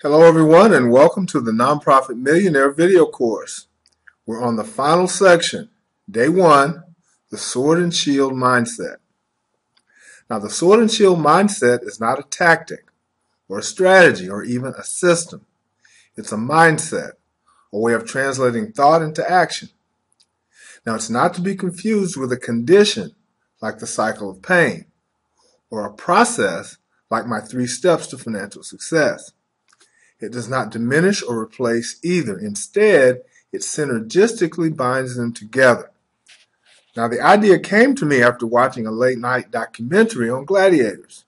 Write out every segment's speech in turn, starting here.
Hello everyone and welcome to the Nonprofit Millionaire video course. We're on the final section, Day 1, the Sword and Shield Mindset. Now the Sword and Shield Mindset is not a tactic or a strategy or even a system. It's a mindset, a way of translating thought into action. Now it's not to be confused with a condition like the cycle of pain or a process like my 3 steps to financial success. It does not diminish or replace either. Instead, it synergistically binds them together. Now, the idea came to me after watching a late-night documentary on gladiators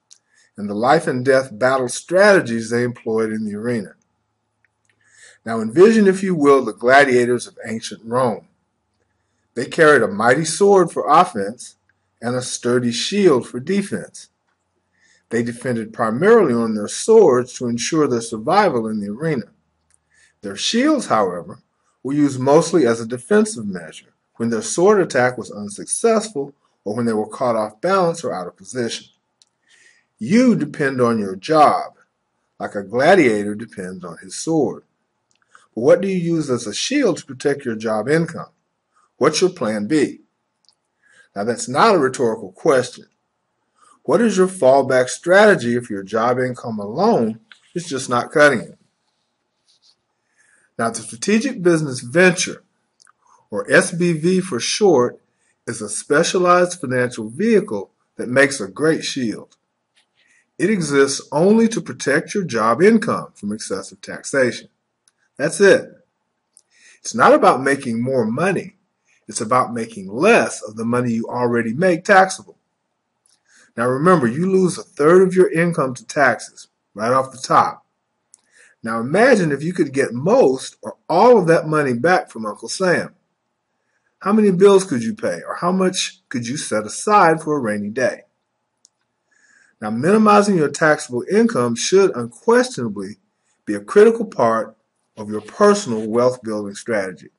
and the life and death battle strategies they employed in the arena. Now, envision, if you will, the gladiators of ancient Rome. They carried a mighty sword for offense and a sturdy shield for defense. They defended primarily on their swords to ensure their survival in the arena. Their shields, however, were used mostly as a defensive measure when their sword attack was unsuccessful or when they were caught off balance or out of position. You depend on your job, like a gladiator depends on his sword. But what do you use as a shield to protect your job income? What's your plan B? Now, that's not a rhetorical question. What is your fallback strategy if your job income alone is just not cutting it? Now, the Strategic Business Venture, or SBV for short, is a specialized financial vehicle that makes a great shield. It exists only to protect your job income from excessive taxation. That's it. It's not about making more money. It's about making less of the money you already make taxable. Now remember, you lose 1/3 of your income to taxes right off the top. Now imagine if you could get most or all of that money back from Uncle Sam. How many bills could you pay, or how much could you set aside for a rainy day? Now, minimizing your taxable income should unquestionably be a critical part of your personal wealth building strategy.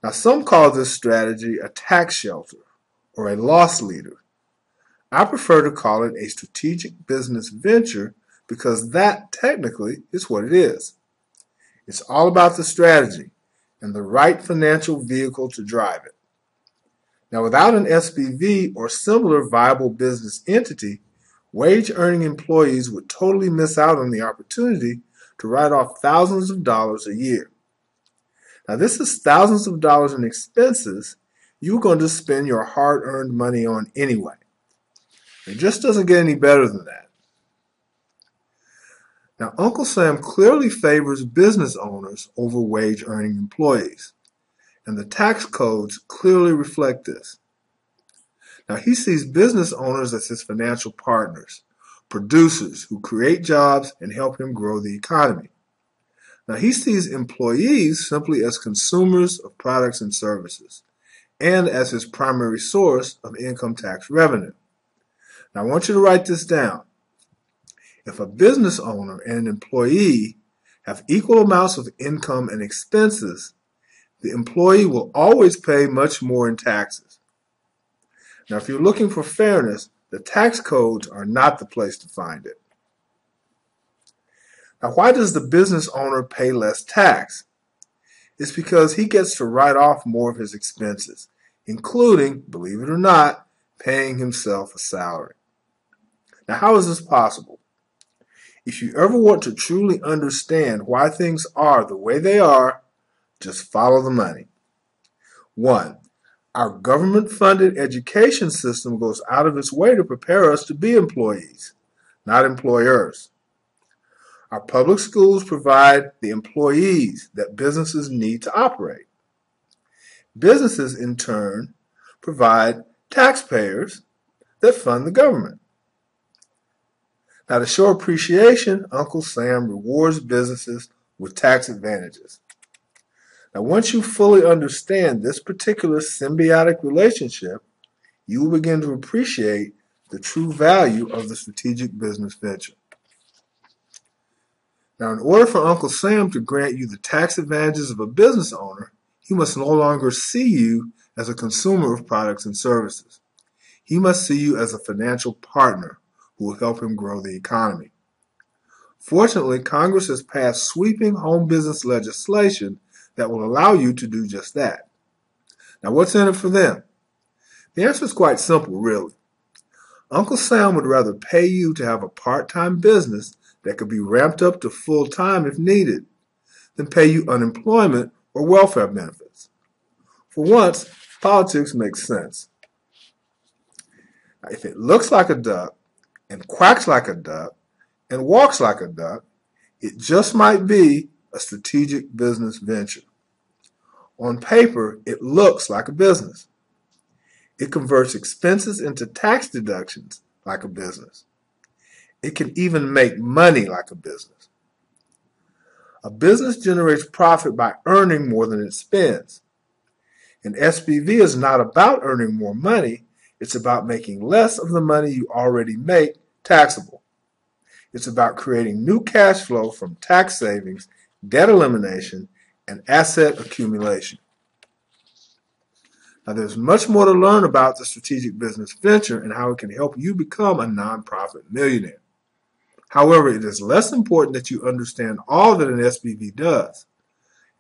Now, some call this strategy a tax shelter or a loss leader. I prefer to call it a strategic business venture because that technically is what it is. It's all about the strategy and the right financial vehicle to drive it. Now, without an SPV or similar viable business entity, wage-earning employees would totally miss out on the opportunity to write off thousands of dollars a year. Now, this is thousands of dollars in expenses you're going to spend your hard-earned money on anyway. It just doesn't get any better than that. Now, Uncle Sam clearly favors business owners over wage-earning employees, and the tax codes clearly reflect this. Now, he sees business owners as his financial partners, producers who create jobs and help him grow the economy. Now, he sees employees simply as consumers of products and services, and as his primary source of income tax revenue. Now, I want you to write this down. If a business owner and an employee have equal amounts of income and expenses, the employee will always pay much more in taxes. Now, if you're looking for fairness, the tax codes are not the place to find it. Now, why does the business owner pay less tax? It's because he gets to write off more of his expenses, including, believe it or not, paying himself a salary. Now, how is this possible? If you ever want to truly understand why things are the way they are, just follow the money. 1. Our government-funded education system goes out of its way to prepare us to be employees, not employers. Our public schools provide the employees that businesses need to operate. Businesses, in turn, provide taxpayers that fund the government. Now, to show appreciation, Uncle Sam rewards businesses with tax advantages. Now, once you fully understand this particular symbiotic relationship, you will begin to appreciate the true value of the strategic business venture. Now, in order for Uncle Sam to grant you the tax advantages of a business owner, he must no longer see you as a consumer of products and services. He must see you as a financial partner who will help him grow the economy. Fortunately, Congress has passed sweeping home business legislation that will allow you to do just that. Now, what's in it for them? The answer is quite simple, really. Uncle Sam would rather pay you to have a part-time business that could be ramped up to full-time if needed than pay you unemployment or welfare benefits. For once, politics makes sense. Now, if it looks like a duck and quacks like a duck and walks like a duck, it just might be a strategic business venture. On paper, it looks like a business. It converts expenses into tax deductions like a business. It can even make money like a business. A business generates profit by earning more than it spends. And SPV is not about earning more money. It's about making less of the money you already make taxable. It's about creating new cash flow from tax savings, debt elimination, and asset accumulation. Now, there's much more to learn about the strategic business venture and how it can help you become a nonprofit millionaire. However, it is less important that you understand all that an SPV does,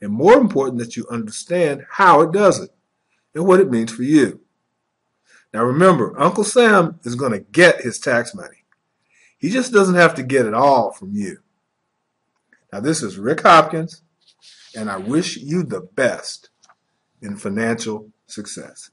and more important that you understand how it does it and what it means for you. Now remember, Uncle Sam is going to get his tax money. He just doesn't have to get it all from you. Now, this is Rick Hopkins, and I wish you the best in financial success.